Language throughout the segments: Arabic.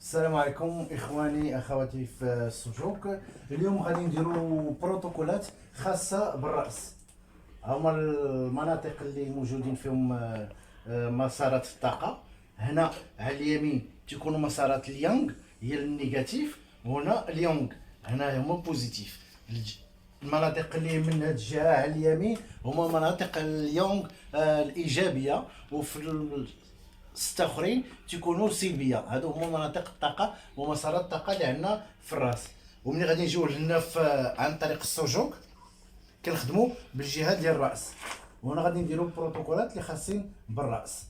السلام عليكم اخواني اخواتي في السلوك. اليوم غادي نديرو بروتوكولات خاصه بالراس. هما المناطق اللي موجودين فيهم مسارات الطاقه. هنا على اليمين تيكونوا مسارات اليانغ هي النيجاتيف، وهنا اليونغ هنا هما بوزيتيف. المناطق اللي من هاد الجهه على اليمين هما مناطق اليونغ الايجابيه، وفي ستة اخرين تيكونوا سلبيه. هادو هما مناطق الطاقه ومسارات الطاقه اللي عندنا في الراس. وملي غادي نجيو لهنا عن طريق السجوك كنخدموا بالجهه ديال الراس. وهنا غادي نديروا بروتوكولات اللي خاصين بالراس.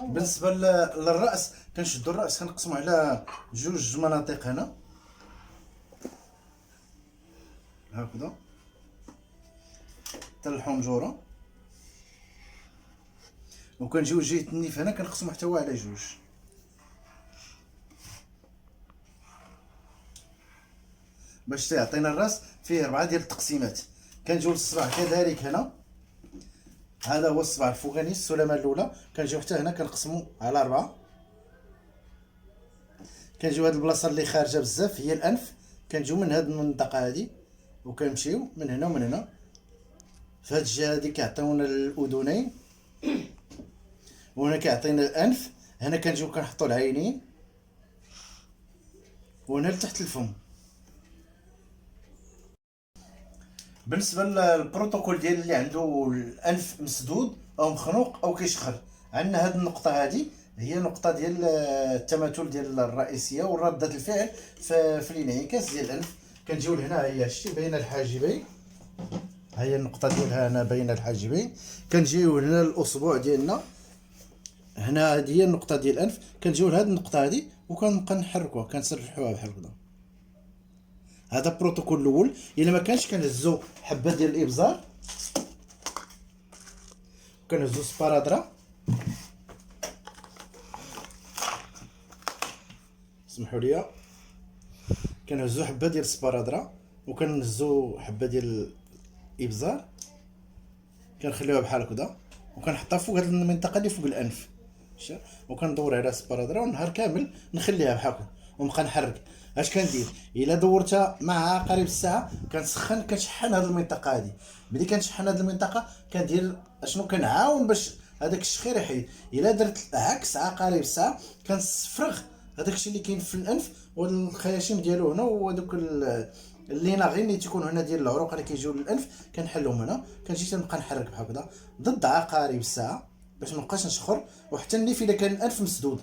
بالنسبه للراس كنشدوا الراس كنقسموا على جوج مناطق هنا هكذا حتى الحنجره، وكنجيو جهه النيف هنا كنقسمو حتى هو على جوج. باش تعطينا الراس فيه 4 ديال التقسيمات. كنجيو للصباع كذلك هنا، هذا هو الصباع الفوقاني السلامه الاولى، كنجيو حتى هنا كنقسمو على 4. كنجيو هاد البلاصه اللي خارجه بزاف هي الانف، كنجيو من هاد المنطقه هادي وكنمشيو من هنا ومن هنا. في هاد الجهه هادي كيعطيونا الاذنين، وهنا كيعطينا الانف. هنا كنجيو كنحطو العينين، وهنا لتحت الفم. بالنسبه للبروتوكول ديال اللي عنده الانف مسدود او مخنوق او كيشخر، عندنا هاد النقطه هادي هي نقطه ديال التماثل ديال الرئيسيه ورده الفعل في الانعكاس ديال الانف. كنجيو لهنا، هي شتي بين الحاجبين، ها هي النقطه ديالها هنا بين الحاجبين. كنجيو هنا الاصبع ديالنا، هنا هذه هي النقطه ديال الانف. كنجيو لهاد النقطه هذه وكنبقى نحركوها، كنسرحوها بحال هكذا. هذا البروتوكول الاول. الا ما كانش كنهزو حبه ديال الابزار، كنهزو سبارادرا، سمحوا لي، كنهزو حبه ديال السبارادرا وكنهزو حبه ديال الابزار، كنخليوها بحال هكذا وكنحطها فوق هاد المنطقه اللي فوق الانف، وكندور على السبارادرا ونهار كامل نخليها بحال هكا ونبقى نحرك. اش كندير؟ الا دورتها معها قريب الساعه كنسخن، كنشحن هاد المنطقه هادي. ملي كنشحن هاد المنطقه كندير اشنو؟ كنعاون باش هذاك الشخير يحيد. الا درت عكس عقارب الساعه كنسفرغ هذاك الشيء اللي كاين في الانف والخياشيم ديالو هنا، وهذوك اللي ناغين اللي تيكون هنا ديال العروق اللي كيجيو للانف كنحلهم هنا. كنجي تنبقى نحرك بحال هكذا ضد عقارب الساعه باش مابقاش نشخر. وحتى النيف الا كان الانف مسدود،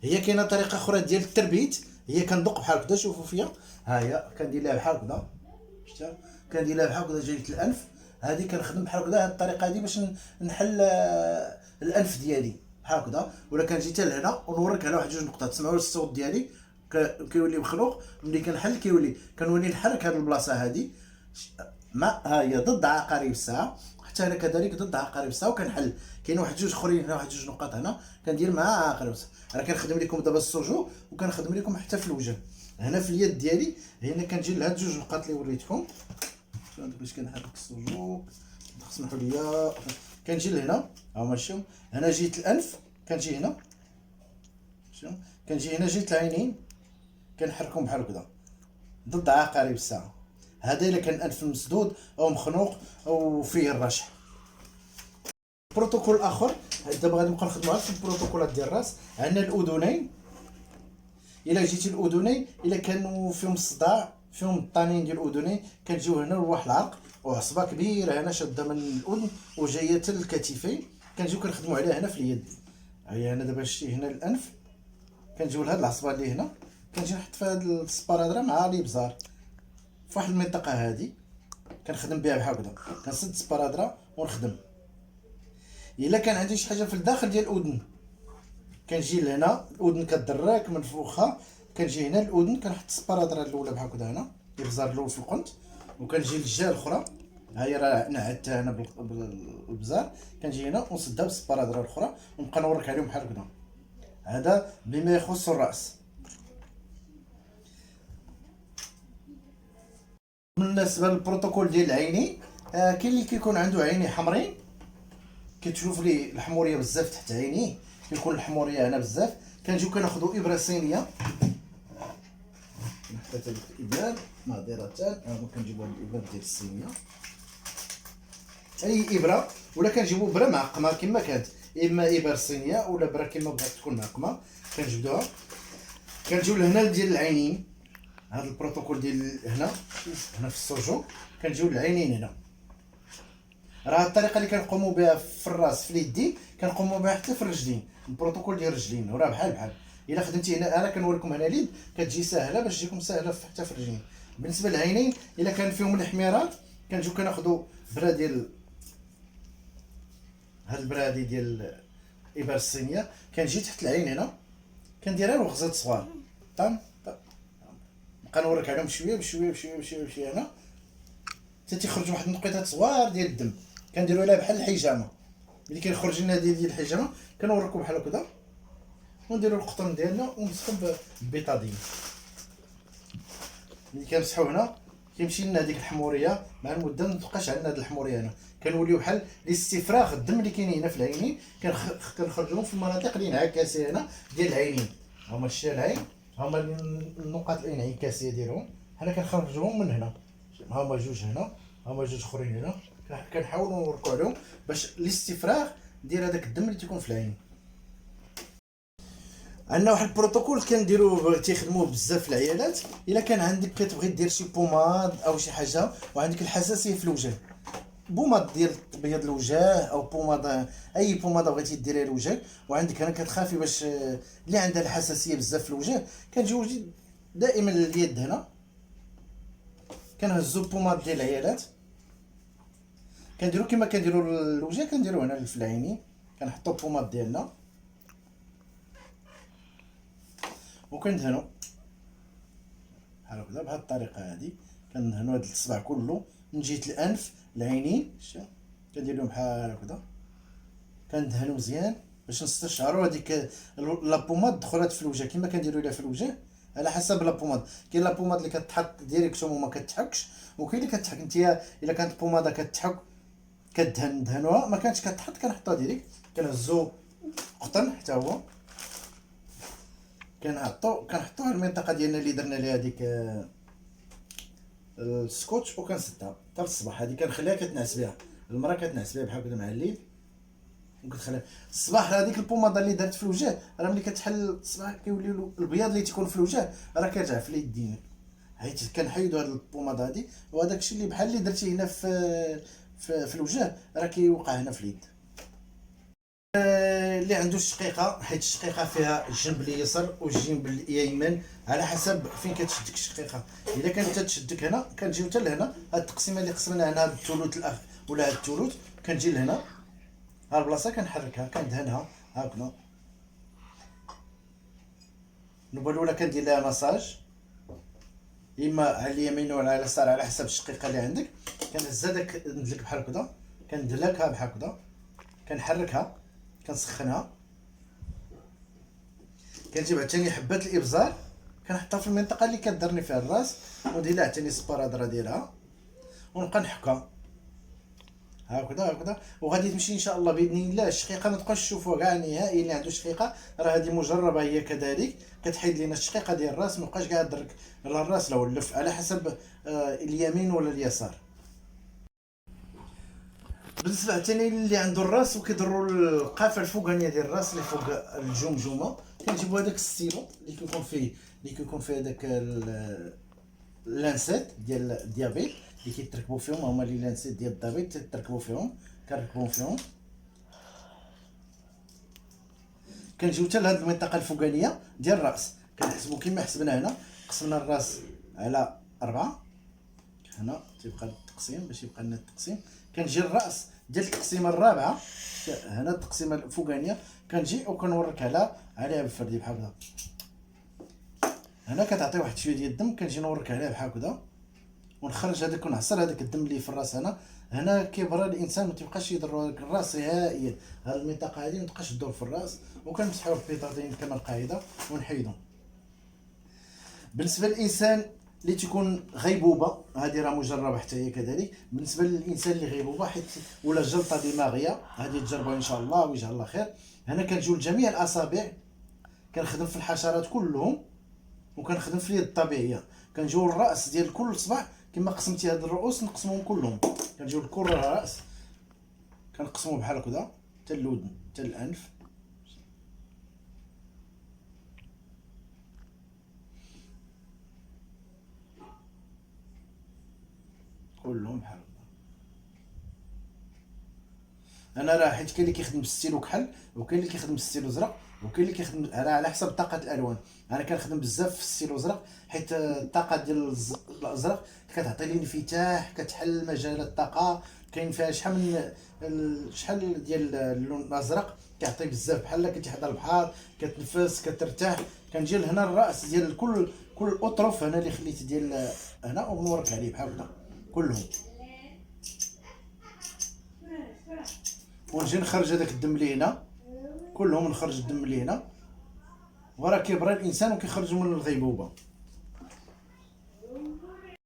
هي كاينه طريقه اخرى ديال التربيت، هي كندق بحال هكذا. شوفوا فيا، ها هي كندير لها بحال هكذا، شتا كندير لها بحال هكذا جهه الانف. هذه كنخدم بحال هكذا، هذه الطريقه هذه باش نحل الانف ديالي بحال هكذا. ولا كنجي حتى لهنا ونورك على واحد جوج نقطات، تسمعوا الصوت ديالي كيولي مخلوق. ملي كنحل كنولي نحرك هذه البلاصه هذه، ما ها هي ضد عقارب الساعه، حتى هنا كذلك ضد عقارب الساعه. وكنحل كاين واحد جوج اخرين هنا، واحد جوج نقاط هنا كندير مع عقارب الساعه. انا كنخدم لكم دابا السجو وكنخدم لكم حتى في الوجه. هنا في اليد ديالي هنا كنجي لهاد جوج نقاط اللي وريتكم باش كنحرك السجو. تسمحوا لي، كنجي لهنا ها ماشي هنا جهه الانف، كنجي هنا كنجي هنا جهه العينين، كنحركهم بحال هكذا ضد عقارب الساعه. هذا الا كان الانف مسدود او مخنوق او فيه الرشح. بروتوكول اخر دابا غادي نبقى نخدموا في البروتوكولات ديال الراس. عندنا الاذنين، الا جيتي الاذنين الا كانوا فيهم الصداع، فيهم الطنين ديال الاذنين، كنجيو هنا لواحد العرق وعصبه كبيره هنا شاده من الاذن وجايه حتى للكتفين، كنجيو كنخدموا عليها هنا في اليد. هي هنا دابا شتي هنا الانف، كنجيو لهاد العصبه اللي هنا، كنجي نحط في هاد السبارادرا مع الابزار في واحد المنطقه هادي، كنخدم بها بحال هكذا، كنسد السبارادرا ونخدم. الا كان عندي شي حاجه في الداخل ديال الاذن، كنجي لهنا الاذن كدرك من فوقها، كنجي هنا الاذن كنحط السبارادرا الاولى بحال هكذا هنا، الابزار الاول في القنت، وكنجي للجهه الاخرى، ها هي راه نعدتها هنا بالابزار، كنجي هنا ونسدها بالسبارادرا الاخرى ونبقى نورك عليهم بحال هكذا. هذا بما يخص الراس. بالنسبه للبروتوكول ديال العينين، كاين اللي كيكون عنده عيني حمرين، كتشوف ليه الحموريه بزاف تحت عينيه، كيكون الحموريه هنا بزاف. كنجيو كناخذوا ابره صينيه، حتى هذيك الابره ناضره حتى كنجيبوا هاد الابره ديال الصينيه، اي ابره، ولا كنجيبوا ابره معقمه كما كانت، اما ابر صينيه ولا ابره كما بغات تكون معقمه كنجبدوها. كنجيو لهنا ديال العينين، هذا البروتوكول ديال هنا في السجون كنجيو للعينين هنا. راه الطريقه اللي كنقوموا بها في الراس في اليدين كنقوموا بها حتى في الرجلين، البروتوكول ديال الرجلين وراه بحال الا خدمتي هنا، انا كنوريكم هنا اليد كتجي ساهله باش تجيكم ساهله حتى في الرجلين. بالنسبه للعينين الا كان فيهم الحميرات كنجيو كناخذوا برا ديال هاد البرا هادي ديال الابر الصينيه، كنجي تحت العين هنا كنديرها الوغزات صغار طام طام. نبقى نوريك عليهم شويه بشويه بشويه بشويه بشويه هنا حتى تيخرج واحد النقيطات صغار ديال الدم، كنديروا لها بحال الحجامه. ملي كيخرج لنا ديال الحجامه كنوريكم بحال هكذا، ونديروا القطن ديالنا ونمسحوا بالبيطادين. ملي كنمسحوا هنا كيمشي لنا هذيك الحموريه مع المده، ما تبقاش عندنا هذه الحموريه هنا، كنوليو بحال الاستفراغ الدم اللي كاينين هنا في العينين كنخرجوهم في المناطق اللي انعكاسيه هنا ديال العينين. هما شتي العين، هما النقاط الانعكاسيه ديالهم، حنا كنخرجوهم من هنا. هما جوج هنا، هما جوج اخرين هنا، كنحاولوا نوركو عليهم باش الاستفراغ ديال هذاك الدم اللي تيكون في العين. عندنا واحد البروتوكول كنديروه تيخدموه بزاف في العيادات، الا كان عندك كتبغي دير شي بوماد او شي حاجه وعندك الحساسيه في الوجه، بوماد ديال تبيض الوجه او بوماد، اي بوماد بغيتي ديريها لوجهك وعندك هنا كتخافي باش اللي عندها الحساسيه بزاف في الوجه، كنجيو دائما اليد هنا كنهزو بوماد ديال العيالات، كنديرو كما كنديرو الوجه كنديرو هنا في العينين، كنحطو بوماد ديالنا وكندهنو بحال هكذا بهاد الطريقه هادي. كندهنو هاد الصبع كله من جهه الانف العينين، شتي كندير لهم بحال هكذا، كندهنو مزيان باش نستشعروا هذيك لابوماد دخلت في الوجه كما كنديروا لها في الوجه على حسب لابوماد. كاين لابوماد اللي كتحط ديريكتوم وما كتحكش، وكاين اللي كتحك. نتيا الا كانت بوماده كتحك كدهنوها، ما كانتش كتحط كنحطها ديريكت، كنهزو قطن حتى هو كنحطو على المنطقه ديالنا اللي درنا ليها هذيك السكوتش، وكنسدها حتى الصباح. هذه كنخليها كتنعس بها المراه، كتنعس بها بحال هكذا مع الليل وكتخليها الصباح. هذيك البوماده اللي درت في الوجه راه ملي كتحل الصباح كيولي البياض اللي تيكون في الوجه راه كيرجع في اليدين، حيت كنحيدوا هاد البوماده هادي، وهذاك الشيء اللي بحال اللي درتي هنا في الوجه راه كيوقع هنا في اليد. اللي عنده الشقيقه، حيت الشقيقه فيها الجنب اليسار والجنب الايمن على حسب فين كتشدك الشقيقه. الا كانت تشدك هنا كنجيو حتى لهنا، هاد التقسيمه اللي قسمنا هنا الثلث الاخ ولا هاد الثلث، كنجي لهنا ها البلاصه كنحركها كندهنها هاكذا. النوبه الاولى كندير لها مساج اما على اليمين ولا على اليسار على حسب الشقيقه اللي عندك. كنهز هذاك ندلك بحال هكذا، كندلكها بحال هكذا، كنحركها كنسخنها، كنجيب عاوتاني حبات الابزار كنحطها في المنطقه اللي كدرني فيها الراس، وندير لها عاوتاني السبارادرا ديالها ونبقى نحكها هكذا. وغادي تمشي ان شاء الله باذن الله. الشقيقه ما تبقاش تشوفوها كاع نهائي. اللي عنده شقيقه راه هذه مجربه هي كذلك، كتحيد لينا الشقيقه ديال الراس، ما بقاش كاع درك لا الراس لا اللف على حسب اليمين ولا اليسار. بالنسبه عاوتاني اللي عنده الراس وكيضروا القافه الفوقانيه ديال الراس اللي فوق الجمجمه، كنجيبوا هذاك الستيلو اللي كيكون فيه هذاك اللانسيت ديال الديابيت اللي كيتركبوا فيهم، هما لي لانسيت ديال الديابيت تركبوا فيهم، كنركبوهم فيهم. كنجيو حتى لهاد المنطقه الفوقانيه ديال الراس، كنحسبوا كما حسبنا هنا، قسمنا الراس على 4 هنا تيبقى التقسيم باش يبقى لنا التقسيم. كنجي الراس ديال التقسيمه الرابعه هنا التقسيمه الفوقانيه، كنجي وكنورك عليها بالفردي بحال هكذا. هنا كتعطي واحد شويه ديال الدم، كنجي نورك عليها بحال هكذا ونخرج هذاك ونعصر هذاك الدم اللي في الراس. هنا كيبرى الانسان، ما تيبقاش يضر الراس نهائيا. هذه المنطقه هذه ما تبقاش تدور في الراس، وكنمسحوا البيطاطين كما القاعده ونحيدهم. بالنسبه للانسان اللي تكون غيبوبه، هذه راه مجربه حتى هي كذلك. بالنسبه للانسان اللي غيبوبه حيت ولا جلطه دماغيه، هذه تجربوها ان شاء الله ويجعل الله خير. هنا كنجيو لجميع الاصابع، كنخدم في الحشرات كلهم، وكنخدم في اليد الطبيعيه. كنجيو للراس ديال كل صبع كما قسمتي هاد الرؤوس نقسمهم كلهم. كنجيو لكل راس كنقسمو بحال هكذا، حتى الودن حتى الانف. كلهم بحال هكذا. انا راه حيت كاين اللي كيخدم بالستيلو كحل، وكاين اللي كيخدم بالستيلو زرق، وكاين اللي كيخدم راه على حسب طاقه الالوان. انا كنخدم بزاف في الستيلو الزرق، حيت الطاقه ديال الازرق كتعطي لي انفتاح، كتحل مجال الطاقه. كاين فيها شحال من شحال ديال اللون الازرق، كيعطي بزاف بحال كنتي حدا البحر، كتنفس كترتاح. كنجي لهنا الراس ديال كل الاطرف هنا اللي خليت ديال هنا، ونورك عليه بحال هكا كلهم، ونجي نخرج هذاك الدم اللي هنا كلهم، نخرج الدم اللي هنا، وراه كيبرى الانسان وكيخرجوا من الغيبوبه.